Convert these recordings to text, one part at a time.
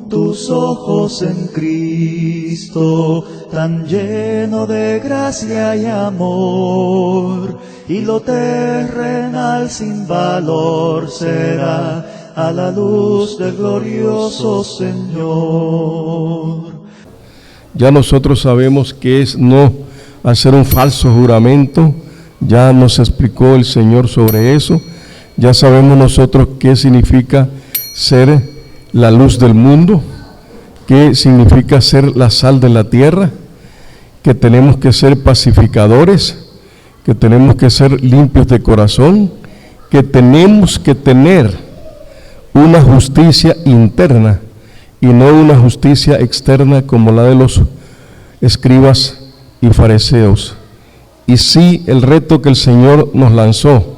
tus ojos en Cristo, tan lleno de gracia y amor, y lo terrenal sin valor será a la luz del glorioso Señor. Ya nosotros sabemos que es no hacer un falso juramento, ya nos explicó el Señor sobre eso, ya sabemos nosotros qué significa ser la luz del mundo, qué significa ser la sal de la tierra, que tenemos que ser pacificadores, que tenemos que ser limpios de corazón, que tenemos que tener una justicia interna y no una justicia externa como la de los escribas y fariseos. Y si el reto que el Señor nos lanzó,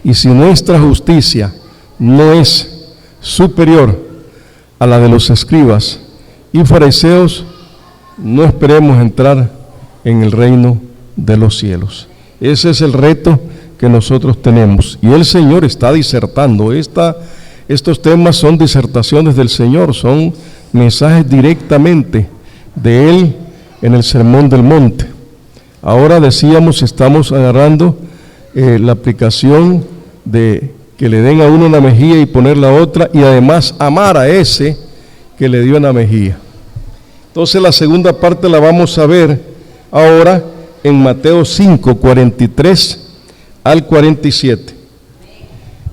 y si nuestra justicia no es superior a la de los escribas y fariseos, no esperemos entrar en el reino de los cielos. Ese es el reto que nosotros tenemos, y el Señor está disertando. Estos temas son disertaciones del Señor, son mensajes directamente de Él en el Sermón del Monte. Ahora decíamos, estamos agarrando la aplicación de que le den a uno una mejilla y poner la otra, y además amar a ese que le dio una mejilla. Entonces la segunda parte la vamos a ver ahora en Mateo 5, 43 al 47.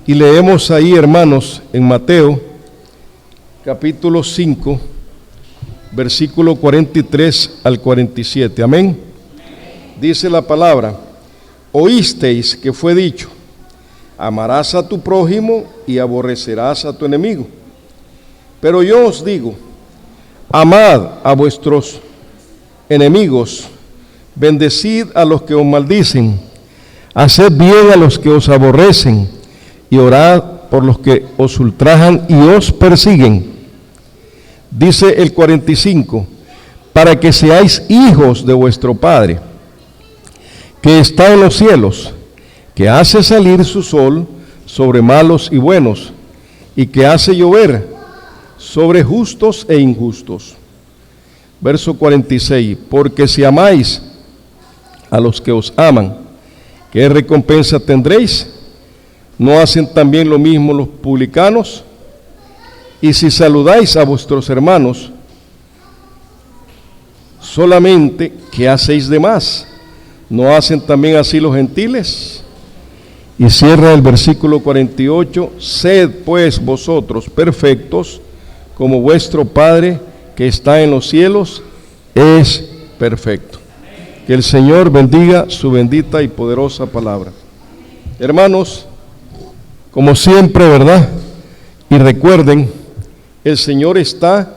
Y leemos ahí, hermanos, en Mateo capítulo 5, versículo 43 al 47. Amén. Dice la palabra: oísteis que fue dicho, amarás a tu prójimo y aborrecerás a tu enemigo. Pero yo os digo, amad a vuestros enemigos, bendecid a los que os maldicen, haced bien a los que os aborrecen, y orad por los que os ultrajan y os persiguen. Dice el 45, para que seáis hijos de vuestro Padre, que está en los cielos, que hace salir su sol sobre malos y buenos, y que hace llover sobre justos e injustos. Verso 46, porque si amáis a los que os aman, ¿qué recompensa tendréis? ¿No hacen también lo mismo los publicanos? Y si saludáis a vuestros hermanos, solamente, ¿qué hacéis de más? ¿No hacen también así los gentiles? Y cierra el versículo 48, sed pues vosotros perfectos, como vuestro Padre que está en los cielos es perfecto. Que el Señor bendiga su bendita y poderosa palabra. Hermanos, como siempre, ¿verdad? Y recuerden, el Señor está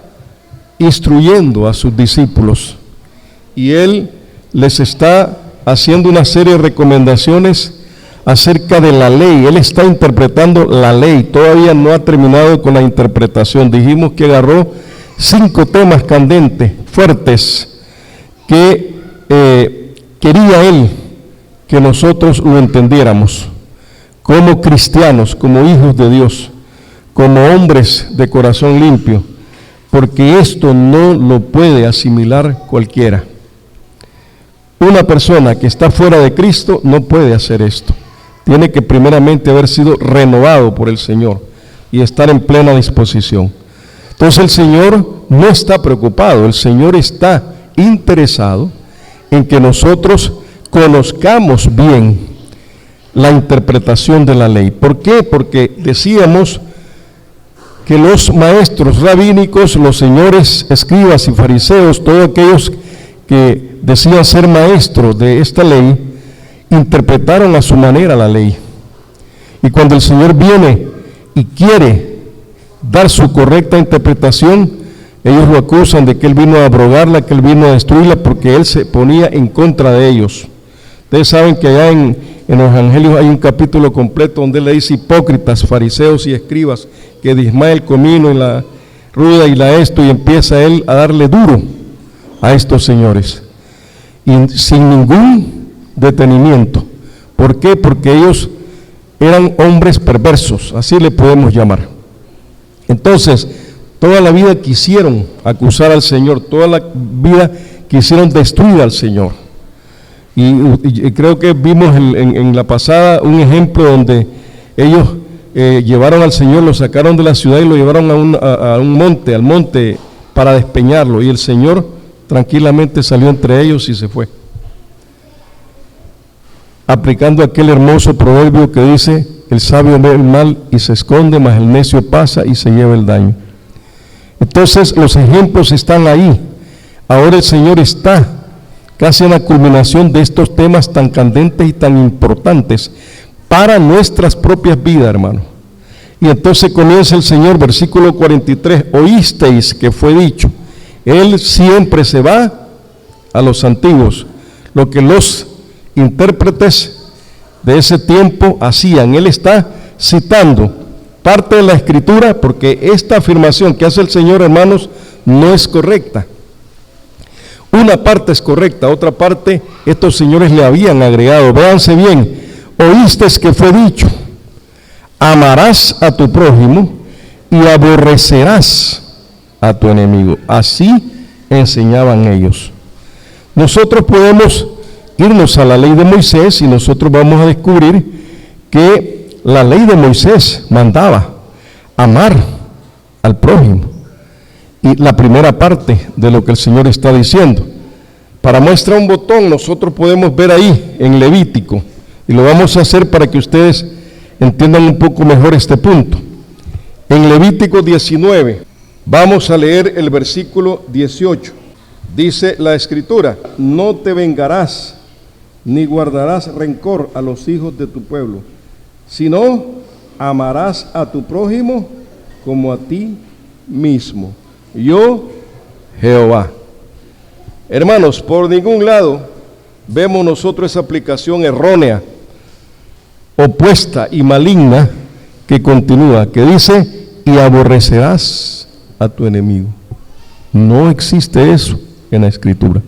instruyendo a sus discípulos y Él les está haciendo una serie de recomendaciones acerca de la ley. Él está interpretando la ley, todavía no ha terminado con la interpretación. Dijimos que agarró 5 temas candentes, fuertes, que quería Él que nosotros lo entendiéramos como cristianos, como hijos de Dios, como hombres de corazón limpio, porque esto no lo puede asimilar cualquiera. Una persona que está fuera de Cristo no puede hacer esto. Tiene que primeramente haber sido renovado por el Señor y estar en plena disposición. Entonces el Señor no está preocupado, el Señor está interesado en que nosotros conozcamos bien la interpretación de la ley. ¿Por qué? Porque decíamos que los maestros rabínicos, los señores escribas y fariseos, todos aquellos que decían ser maestros de esta ley, interpretaron a su manera la ley. Y cuando el Señor viene y quiere dar su correcta interpretación, ellos lo acusan de que Él vino a abrogarla, que Él vino a destruirla, porque Él se ponía en contra de ellos. Ustedes saben que allá en los evangelios hay un capítulo completo donde Él le dice hipócritas, fariseos y escribas, que de Ismael comino y la ruda y la esto, y empieza Él a darle duro a estos señores. Y sin ningún detenimiento. ¿Por qué? Porque ellos eran hombres perversos, así le podemos llamar. Entonces, toda la vida quisieron acusar al Señor, toda la vida quisieron destruir al Señor. Y creo que vimos en la pasada un ejemplo donde ellos llevaron al Señor, lo sacaron de la ciudad y lo llevaron a un monte, al monte, para despeñarlo, y el Señor tranquilamente salió entre ellos y se fue, aplicando aquel hermoso proverbio que dice: el sabio ve el mal y se esconde, mas el necio pasa y se lleva el daño. Entonces los ejemplos están ahí. Ahora el Señor está casi en la culminación de estos temas tan candentes y tan importantes para nuestras propias vidas, hermano. Y entonces comienza el Señor, versículo 43: oísteis que fue dicho. Él siempre se va a los antiguos, lo que los intérpretes de ese tiempo hacían. Él está citando parte de la Escritura, porque esta afirmación que hace el Señor, hermanos, no es correcta. Una parte es correcta, otra parte estos señores le habían agregado. Véanse bien: oísteis que fue dicho, amarás a tu prójimo y aborrecerás a tu enemigo. Así enseñaban ellos. Nosotros podemos irnos a la ley de Moisés y nosotros vamos a descubrir que la ley de Moisés mandaba amar al prójimo. Y la primera parte de lo que el Señor está diciendo, para muestra un botón, nosotros podemos ver ahí en Levítico, y lo vamos a hacer para que ustedes entiendan un poco mejor este punto. En Levítico 19, vamos a leer el versículo 18. Dice la Escritura: no te vengarás ni guardarás rencor a los hijos de tu pueblo, sino amarás a tu prójimo como a ti mismo. Yo, Jehová. Hermanos, por ningún lado vemos nosotros esa aplicación errónea, opuesta y maligna que continúa, que dice: y aborrecerás a tu enemigo. No existe eso en la Escritura,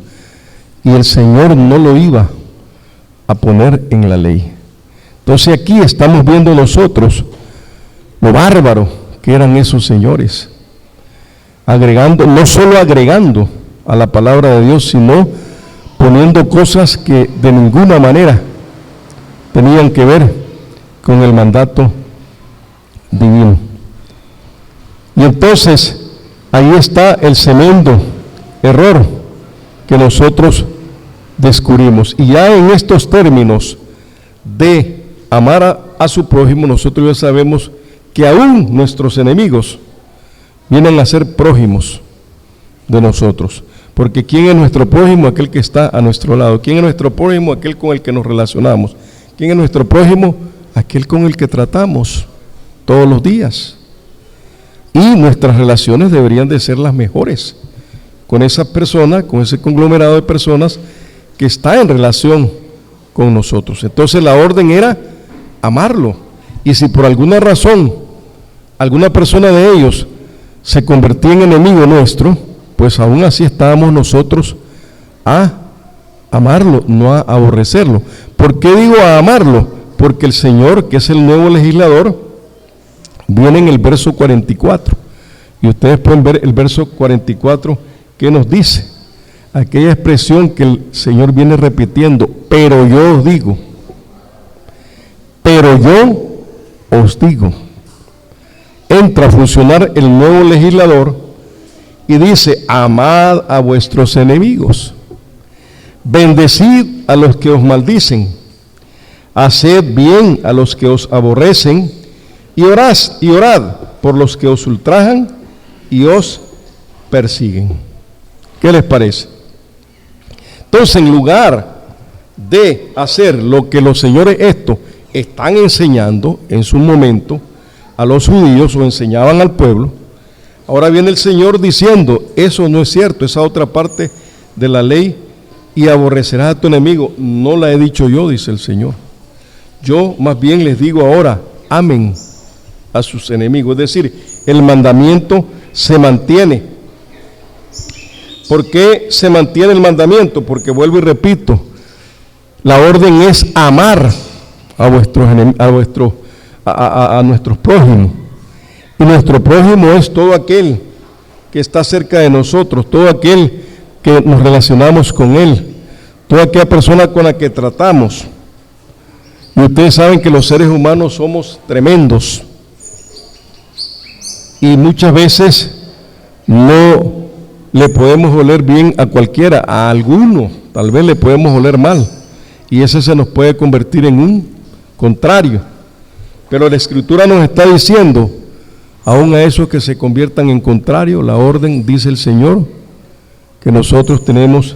y el Señor no lo iba a poner en la ley. Entonces aquí estamos viendo nosotros lo bárbaro que eran esos señores, agregando, no solo agregando a la palabra de Dios, sino poniendo cosas que de ninguna manera tenían que ver con el mandato divino. Y entonces ahí está el tremendo error que nosotros descubrimos. Y ya en estos términos de amar a su prójimo, nosotros ya sabemos que aún nuestros enemigos vienen a ser prójimos de nosotros. Porque ¿quién es nuestro prójimo? Aquel que está a nuestro lado. ¿Quién es nuestro prójimo? Aquel con el que nos relacionamos. ¿Quién es nuestro prójimo? Aquel con el que tratamos todos los días. Y nuestras relaciones deberían de ser las mejores con esa persona, con ese conglomerado de personas que está en relación con nosotros. Entonces la orden era amarlo. Y si por alguna razón alguna persona de ellos se convertía en enemigo nuestro, pues aún así estábamos nosotros a amarlo, no a aborrecerlo. ¿Por qué digo a amarlo? Porque el Señor, que es el nuevo legislador, viene en el verso 44. Y ustedes pueden ver el verso 44 que nos dice, aquella expresión que el Señor viene repitiendo: pero yo os digo, pero yo os digo. Entra a funcionar el nuevo legislador y dice: amad a vuestros enemigos, bendecid a los que os maldicen, haced bien a los que os aborrecen, y orad por los que os ultrajan y os persiguen. ¿Qué les parece? Entonces, en lugar de hacer lo que los señores estos están enseñando en su momento a los judíos, o enseñaban al pueblo, ahora viene el Señor diciendo: eso no es cierto, esa otra parte de la ley, y aborrecerás a tu enemigo, no la he dicho yo, dice el Señor. Yo más bien les digo ahora: amen a sus enemigos. Es decir, el mandamiento se mantiene. ¿Por qué se mantiene el mandamiento? Porque vuelvo y repito, la orden es amar a nuestros prójimos. Y nuestro prójimo es todo aquel que está cerca de nosotros, todo aquel que nos relacionamos con Él, toda aquella persona con la que tratamos. Y ustedes saben que los seres humanos somos tremendos y muchas veces no le podemos oler bien a cualquiera, a alguno tal vez le podemos oler mal, y ese se nos puede convertir en un contrario. Pero la Escritura nos está diciendo, aún a esos que se conviertan en contrario, la orden, dice el Señor, que nosotros tenemos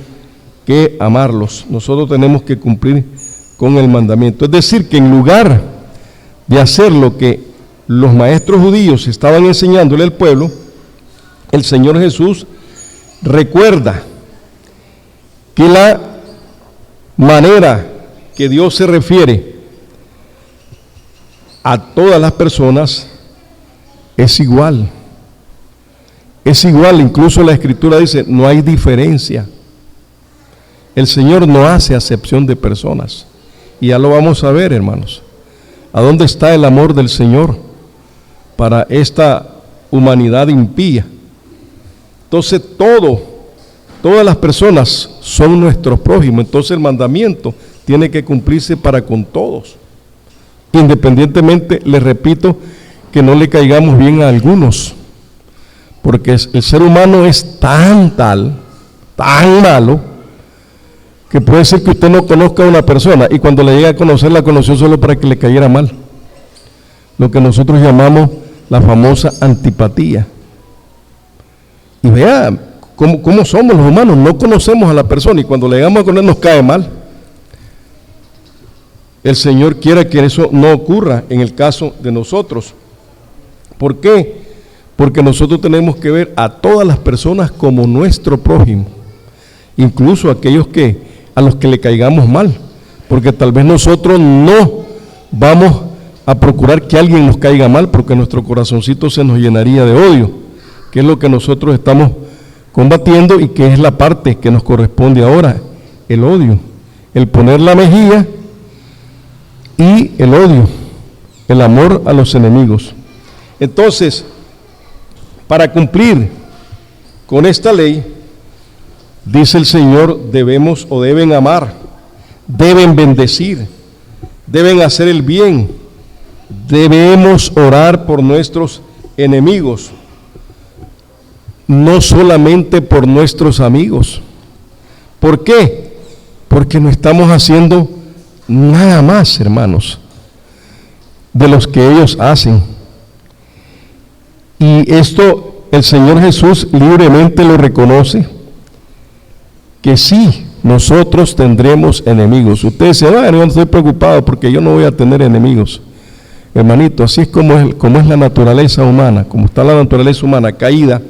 que amarlos, nosotros tenemos que cumplir con el mandamiento. Es decir, que en lugar de hacer lo que los maestros judíos estaban enseñándole al pueblo, el Señor Jesús recuerda que la manera que Dios se refiere a todas las personas es igual. Es igual, incluso la Escritura dice, no hay diferencia. El Señor no hace acepción de personas. Y ya lo vamos a ver, hermanos. ¿A dónde está el amor del Señor para esta humanidad impía? Entonces todas las personas son nuestros prójimos. Entonces el mandamiento tiene que cumplirse para con todos. Independientemente, les repito, que no le caigamos bien a algunos. Porque el ser humano es tan malo, que puede ser que usted no conozca a una persona y cuando le llegue a conocer, la conoció solo para que le cayera mal. Lo que nosotros llamamos la famosa antipatía. Y vea cómo somos los humanos, no conocemos a la persona y cuando le llegamos a conocer nos cae mal. El Señor quiere que eso no ocurra en el caso de nosotros. ¿Por qué? Porque nosotros tenemos que ver a todas las personas como nuestro prójimo, incluso aquellos a los que le caigamos mal, porque tal vez nosotros no vamos a procurar que alguien nos caiga mal, porque nuestro corazoncito se nos llenaría de odio, que es lo que nosotros estamos combatiendo y que es la parte que nos corresponde ahora, el odio, el poner la mejilla y el odio, el amor a los enemigos. Entonces, para cumplir con esta ley, dice el Señor, debemos o deben amar, deben bendecir, deben hacer el bien, debemos orar por nuestros enemigos, no solamente por nuestros amigos. ¿Por qué? Porque no estamos haciendo nada más, hermanos, de los que ellos hacen. Y esto el Señor Jesús libremente lo reconoce, que sí, nosotros tendremos enemigos. Usted dice, yo no estoy preocupado porque yo no voy a tener enemigos. Hermanito, así es como es la naturaleza humana, como está la naturaleza humana caída.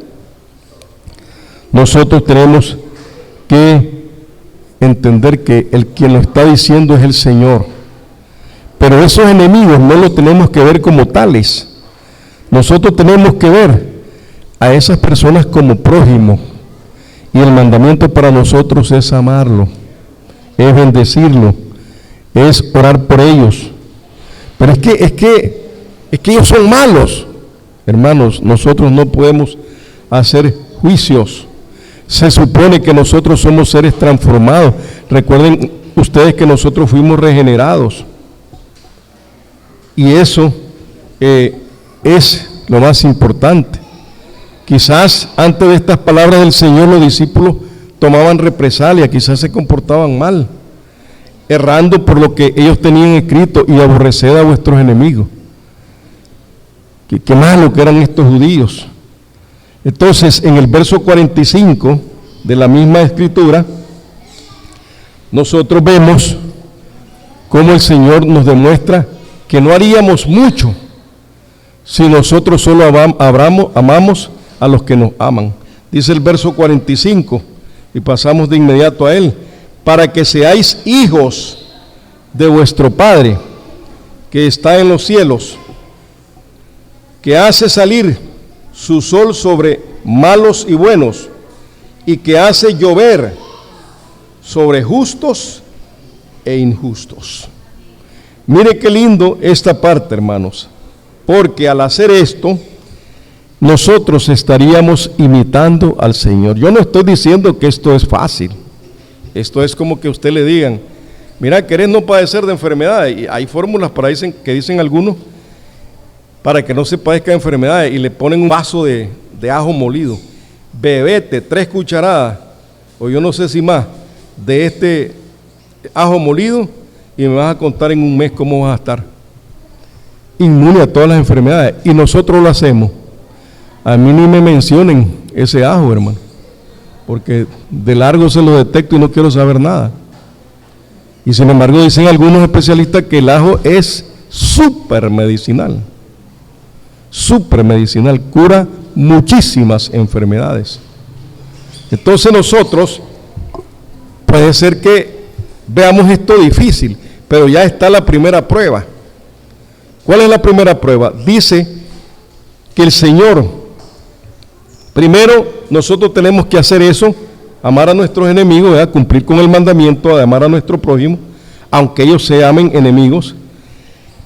Nosotros tenemos que entender que quien lo está diciendo es el Señor. Pero esos enemigos no los tenemos que ver como tales. Nosotros tenemos que ver a esas personas como prójimo. Y el mandamiento para nosotros es amarlo, es bendecirlo, es orar por ellos. Pero es que ellos son malos. Hermanos, nosotros no podemos hacer juicios. Se supone que nosotros somos seres transformados. Recuerden ustedes que nosotros fuimos regenerados. Y eso es lo más importante. Quizás antes de estas palabras del Señor los discípulos tomaban represalia, quizás se comportaban mal, errando por lo que ellos tenían escrito, y aborreced a vuestros enemigos. Qué malo que eran estos judíos. Entonces, en el verso 45 de la misma escritura, nosotros vemos cómo el Señor nos demuestra que no haríamos mucho si nosotros solo amamos a los que nos aman. Dice el verso 45, y pasamos de inmediato a él: para que seáis hijos de vuestro Padre que está en los cielos, que hace salir su sol sobre malos y buenos, y que hace llover sobre justos e injustos. Mire qué lindo esta parte, hermanos, porque al hacer esto, nosotros estaríamos imitando al Señor. Yo no estoy diciendo que esto es fácil. Esto es como que a usted le digan, mira, ¿querés no padecer de enfermedades? Y hay fórmulas que dicen algunos para que no se padezca de enfermedades, y le ponen un vaso de ajo molido. Bebete 3 cucharadas, o yo no sé si más, de este ajo molido, y me vas a contar en un mes cómo vas a estar. Inmune a todas las enfermedades. Y nosotros lo hacemos. A mí ni me mencionen ese ajo, hermano, porque de largo se lo detecto y no quiero saber nada. Y sin embargo dicen algunos especialistas que el ajo es súper medicinal, cura muchísimas enfermedades. Entonces nosotros, puede ser que veamos esto difícil, pero ya está la primera prueba. ¿Cuál es la primera prueba? Dice que el Señor, primero nosotros tenemos que hacer eso, amar a nuestros enemigos, ¿verdad? Cumplir con el mandamiento de amar a nuestro prójimo, aunque ellos se amen enemigos,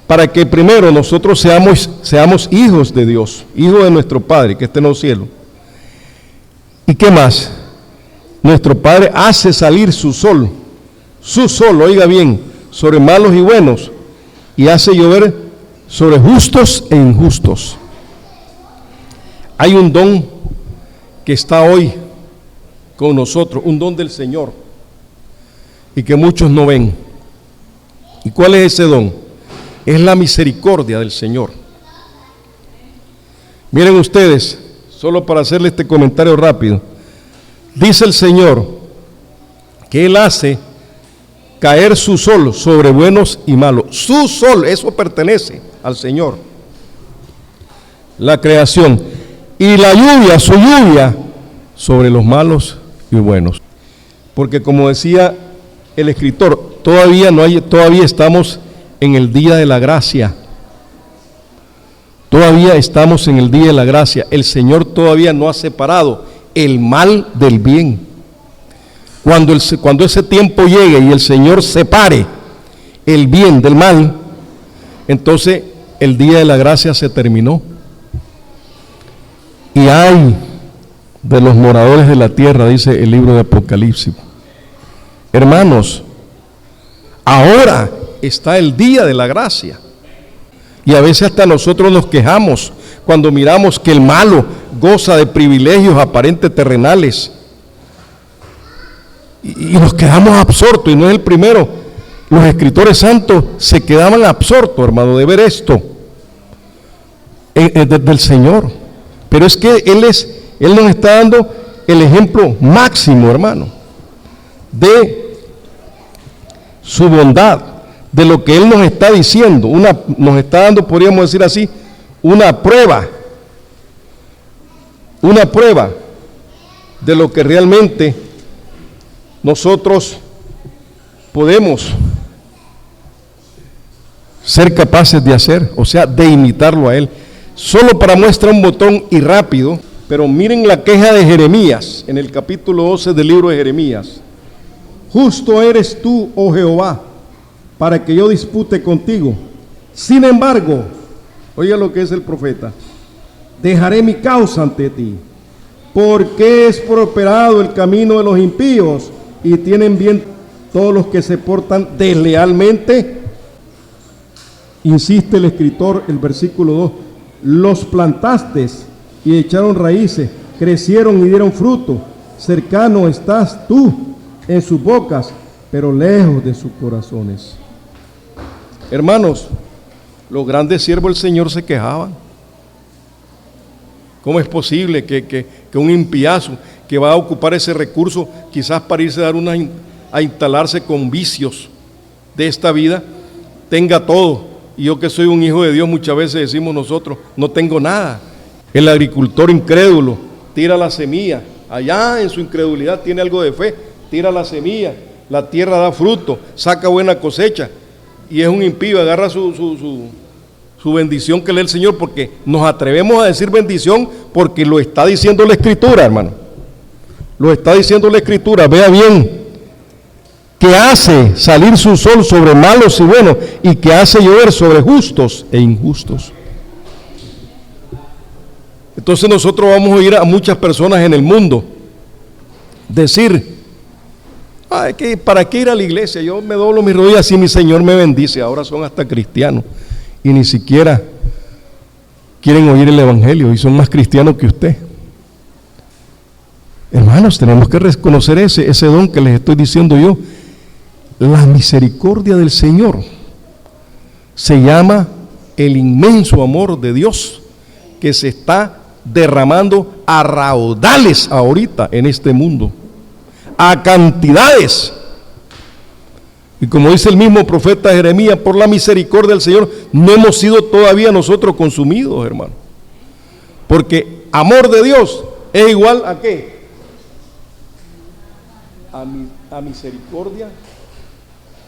para que primero nosotros seamos hijos de Dios, hijos de nuestro Padre que está en los cielos. ¿Y qué más? Nuestro Padre hace salir su sol, oiga bien, sobre malos y buenos, y hace llover sobre justos e injustos. Hay un don que está hoy con nosotros, un don del Señor, y que muchos no ven. ¿Y cuál es ese don? Es la misericordia del Señor. Miren ustedes, solo para hacerle este comentario rápido, dice el Señor que Él hace caer su sol sobre buenos y malos. Su sol, eso pertenece al Señor, la creación, y la lluvia, su lluvia, sobre los malos y buenos. Porque como decía el escritor, todavía estamos en el día de la gracia. Todavía estamos en el día de la gracia. El Señor todavía no ha separado el mal del bien. Cuando ese tiempo llegue y el Señor separe el bien del mal, entonces el día de la gracia se terminó. Y ay de los moradores de la tierra, dice el libro de Apocalipsis. Hermanos, ahora está el día de la gracia. Y a veces hasta nosotros nos quejamos cuando miramos que el malo goza de privilegios aparentes terrenales. Y nos quedamos absortos, y no es el primero. Los escritores santos se quedaban absortos, hermano, de ver esto del Señor. Pero es que Él nos está dando el ejemplo máximo, hermano, de su bondad, de lo que Él nos está diciendo, nos está dando, podríamos decir así, una prueba de lo que realmente nosotros podemos ser capaces de hacer, o sea, de imitarlo a Él. Solo para muestra un botón y rápido, pero miren la queja de Jeremías, en el capítulo 12 del libro de Jeremías. Justo eres tú, oh Jehová, para que yo dispute contigo. Sin embargo, oiga lo que es el profeta, dejaré mi causa ante ti, porque es prosperado el camino de los impíos y tienen bien todos los que se portan deslealmente. Insiste el escritor, el versículo 2, los plantaste y echaron raíces, crecieron y dieron fruto. Cercano estás tú en sus bocas, pero lejos de sus corazones. Hermanos, los grandes siervos del Señor se quejaban. ¿Cómo es posible que un impiazo que va a ocupar ese recurso quizás para irse a instalarse con vicios de esta vida, tenga todo? Y yo que soy un hijo de Dios, muchas veces decimos nosotros, no tengo nada. El agricultor incrédulo tira la semilla, allá en su incredulidad tiene algo de fe, tira la semilla, la tierra da fruto, saca buena cosecha, y es un impío, agarra su bendición que lee el Señor, porque nos atrevemos a decir bendición porque lo está diciendo la Escritura, hermano. Lo está diciendo la Escritura, vea bien, que hace salir su sol sobre malos y buenos, y que hace llover sobre justos e injustos. Entonces nosotros vamos a oír a muchas personas en el mundo decir, ¿para qué ir a la iglesia? Yo me doblo mis rodillas y mi Señor me bendice. Ahora son hasta cristianos y ni siquiera quieren oír el evangelio y son más cristianos que usted. Hermanos, tenemos que reconocer ese don que les estoy diciendo yo. La misericordia del Señor se llama el inmenso amor de Dios que se está derramando a raudales ahorita en este mundo, a cantidades. Y como dice el mismo profeta Jeremías, por la misericordia del Señor no hemos sido todavía nosotros consumidos, hermano. Porque amor de Dios es igual a ¿qué? A misericordia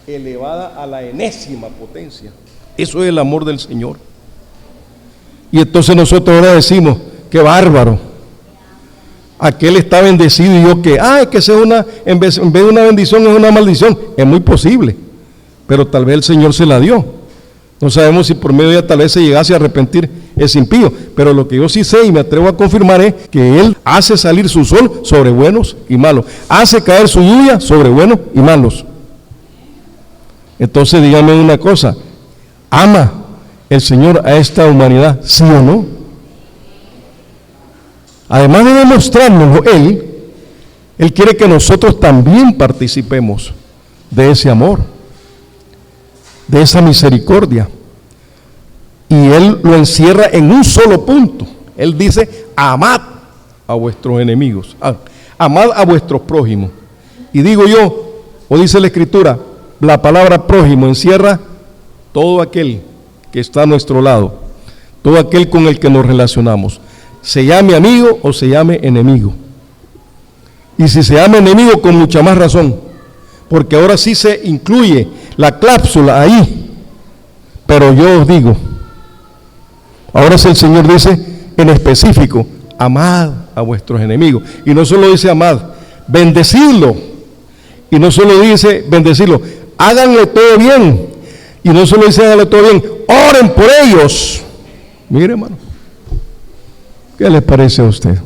elevada a la enésima potencia. Eso es el amor del Señor. Y entonces nosotros ahora decimos, qué bárbaro, aquel está bendecido y yo que, que sea en vez de una bendición es una maldición. Es muy posible, pero tal vez el Señor se la dio. No sabemos si por medio de ella tal vez se llegase a arrepentir ese impío, pero lo que yo sí sé y me atrevo a confirmar es que Él hace salir su sol sobre buenos y malos, hace caer su lluvia sobre buenos y malos. Entonces dígame una cosa, ¿ama el Señor a esta humanidad, sí o no? Además de demostrarnos Él quiere que nosotros también participemos de ese amor, de esa misericordia. Y Él lo encierra en un solo punto. Él dice, amad a vuestros enemigos, amad a vuestros prójimos. Y digo yo, o dice la Escritura, la palabra prójimo encierra todo aquel que está a nuestro lado, todo aquel con el que nos relacionamos, se llame amigo o se llame enemigo. Y si se llama enemigo, con mucha más razón, porque ahora sí se incluye la cláusula ahí. Pero yo os digo, ahora sí el Señor dice en específico, amad a vuestros enemigos. Y no solo dice amad, bendecidlo. Y no solo dice bendecirlo, háganle todo bien. Y no solo dice háganle todo bien, oren por ellos. Mire, hermano, ¿qué le parece a usted?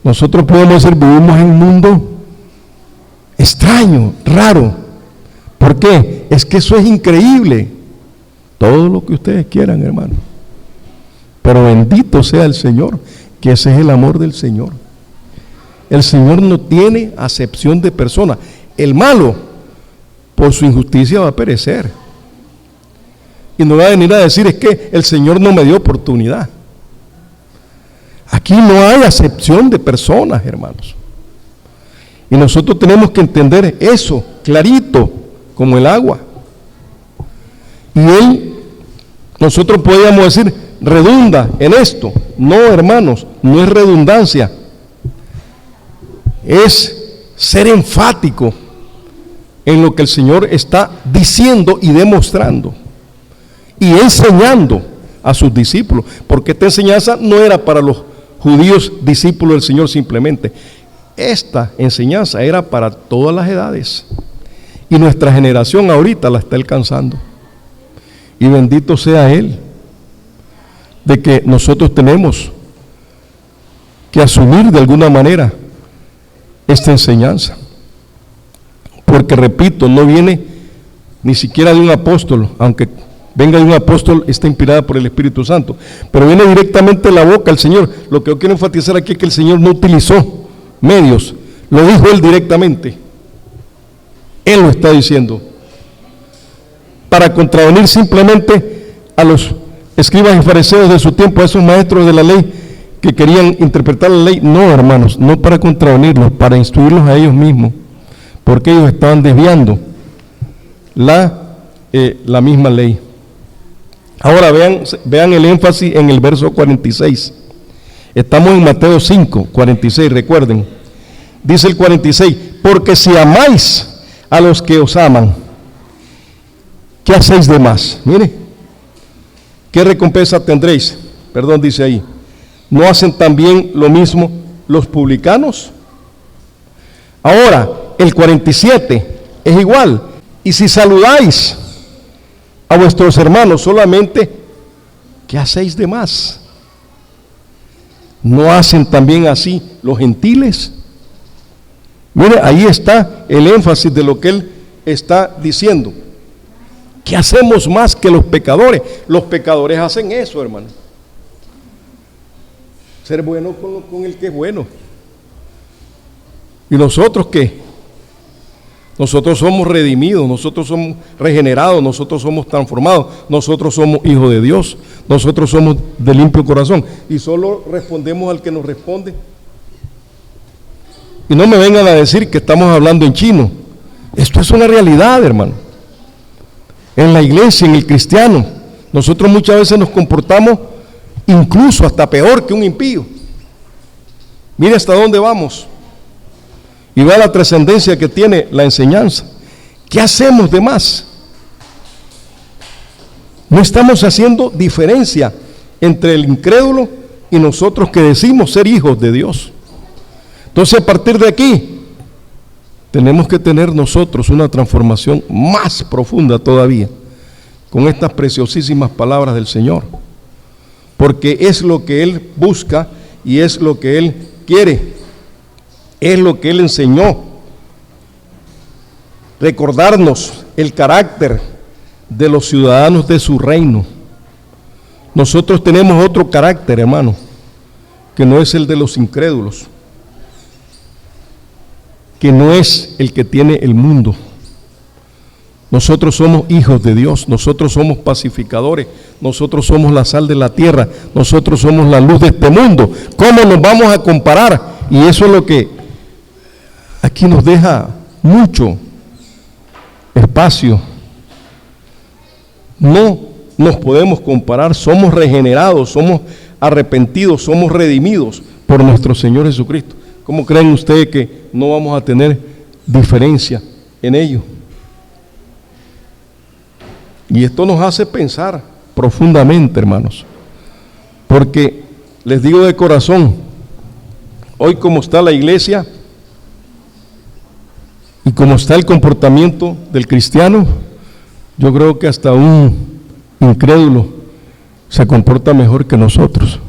Nosotros podemos decir, vivimos en un mundo extraño, raro. ¿Por qué? Es que eso es increíble. Todo lo que ustedes quieran, hermano. Pero bendito sea el Señor, que ese es el amor del Señor. El Señor no tiene acepción de persona. El malo, por su injusticia, va a perecer. Y no va a venir a decir, es que el Señor no me dio oportunidad. Aquí no hay acepción de personas, hermanos. Y nosotros tenemos que entender eso, clarito, como el agua. Y nosotros podríamos decir, redunda en esto. No, hermanos, no es redundancia. Es ser enfático en lo que el Señor está diciendo y demostrando. Y enseñando a sus discípulos. Porque esta enseñanza no era para los judíos discípulos del Señor simplemente. Esta enseñanza era para todas las edades. Y nuestra generación ahorita la está alcanzando. Y bendito sea Él, de que nosotros tenemos que asumir de alguna manera esta enseñanza. Porque repito, no viene ni siquiera de un apóstol, aunque venga de un apóstol, está inspirada por el Espíritu Santo, pero viene directamente de la boca del Señor. Lo que yo quiero enfatizar aquí es que el Señor no utilizó medios, lo dijo Él directamente. Él lo está diciendo, para contravenir simplemente a los escribas y fariseos de su tiempo, a esos maestros de la ley que querían interpretar la ley. No, hermanos, no para contravenirlos, para instruirlos a ellos mismos, porque ellos estaban desviando la misma ley. Ahora vean el énfasis en el verso 46. Estamos en Mateo 5, 46, recuerden. Dice el 46, porque si amáis a los que os aman, ¿qué hacéis de más? Mire, ¿qué recompensa tendréis? Perdón, dice ahí. ¿No hacen también lo mismo los publicanos? Ahora, el 47 es igual. Y si saludáis a vuestros hermanos solamente, ¿qué hacéis de más? ¿No hacen también así los gentiles? Mire, ahí está el énfasis de lo que él está diciendo. ¿Qué hacemos más que los pecadores? Los pecadores hacen eso, hermano. Ser bueno con el que es bueno. ¿Y nosotros qué? Nosotros somos redimidos, nosotros somos regenerados, nosotros somos transformados, nosotros somos hijos de Dios, nosotros somos de limpio corazón. Y solo respondemos al que nos responde. Y no me vengan a decir que estamos hablando en chino. Esto es una realidad, hermano. En la iglesia, en el cristiano, nosotros muchas veces nos comportamos incluso hasta peor que un impío. Mire hasta dónde vamos. Y vea la trascendencia que tiene la enseñanza. ¿Qué hacemos de más? No estamos haciendo diferencia entre el incrédulo y nosotros que decimos ser hijos de Dios. Entonces, a partir de aquí, tenemos que tener nosotros una transformación más profunda todavía con estas preciosísimas palabras del Señor, porque es lo que Él busca y es lo que Él quiere, es lo que Él enseñó. Recordarnos el carácter de los ciudadanos de su reino. Nosotros tenemos otro carácter, hermano, que no es el de los incrédulos, que no es el que tiene el mundo. Nosotros somos hijos de Dios, nosotros somos pacificadores, nosotros somos la sal de la tierra, nosotros somos la luz de este mundo. ¿Cómo nos vamos a comparar? Y eso es lo que aquí nos deja mucho espacio. No nos podemos comparar, somos regenerados, somos arrepentidos, somos redimidos por nuestro Señor Jesucristo. ¿Cómo creen ustedes que no vamos a tener diferencia en ello? Y esto nos hace pensar profundamente, hermanos, porque les digo de corazón, hoy como está la iglesia y como está el comportamiento del cristiano, yo creo que hasta un incrédulo se comporta mejor que nosotros.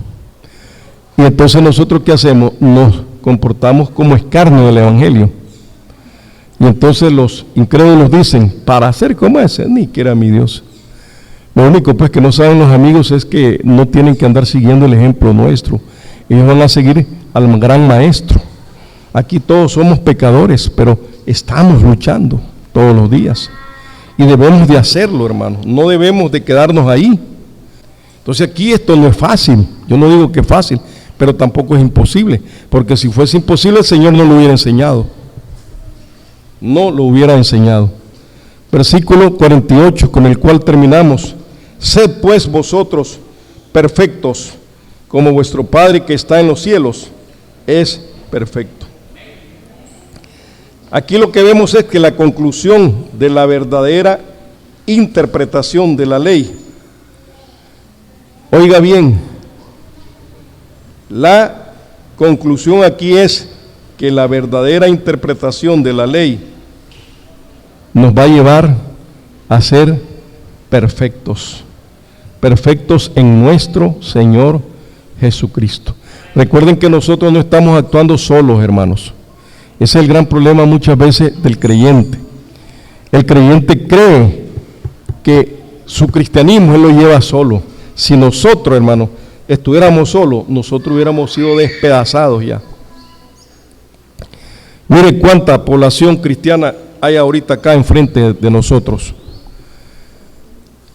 Y entonces nosotros ¿qué hacemos? Nos comportamos como escarnio del evangelio. Y entonces los incrédulos dicen, para ser como ese, ni que era mi Dios. Lo único pues que no saben los amigos es que no tienen que andar siguiendo el ejemplo nuestro. Ellos van a seguir al gran maestro. Aquí todos somos pecadores, pero estamos luchando todos los días. Y debemos de hacerlo, hermano. No debemos de quedarnos ahí. Entonces aquí esto no es fácil. Yo no digo que es fácil, pero tampoco es imposible, porque si fuese imposible el Señor no lo hubiera enseñado. No lo hubiera enseñado. Versículo 48, con el cual terminamos. Sed pues vosotros perfectos, como vuestro Padre que está en los cielos es perfecto. Aquí lo que vemos es que la conclusión de la verdadera interpretación de la ley, oiga bien, la conclusión aquí es que la verdadera interpretación de la ley nos va a llevar a ser perfectos, perfectos en nuestro Señor Jesucristo. Recuerden que nosotros no estamos actuando solos, hermanos. Ese es el gran problema muchas veces del creyente. El creyente cree que su cristianismo él lo lleva solo. Si nosotros, hermanos, estuviéramos solos, nosotros hubiéramos sido despedazados ya. Mire cuánta población cristiana hay ahorita acá enfrente de nosotros.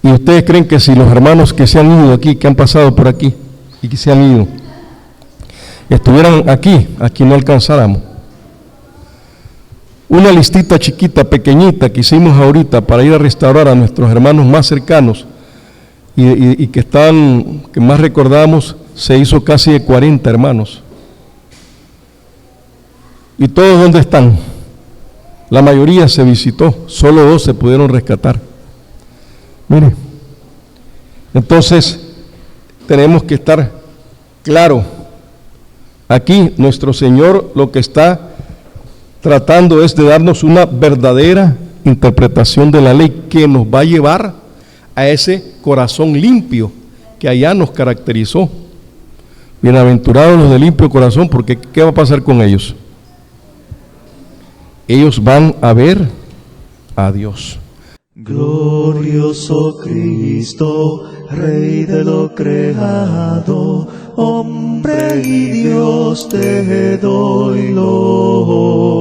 Y ustedes creen que si los hermanos que se han ido aquí, que han pasado por aquí y que se han ido, estuvieran aquí no alcanzáramos. Una listita chiquita, pequeñita que hicimos ahorita para ir a restaurar a nuestros hermanos más cercanos y que más recordamos, se hizo casi de 40 hermanos. ¿Y todos dónde están? La mayoría se visitó, solo 2 se pudieron rescatar. Mire, entonces tenemos que estar claro. Aquí nuestro Señor lo que está tratando es de darnos una verdadera interpretación de la ley que nos va a llevar a ese corazón limpio que allá nos caracterizó. Bienaventurados los de limpio corazón, porque ¿qué va a pasar con ellos? Ellos van a ver a Dios. Glorioso Cristo, Rey de lo creado, hombre y Dios te doy gloria.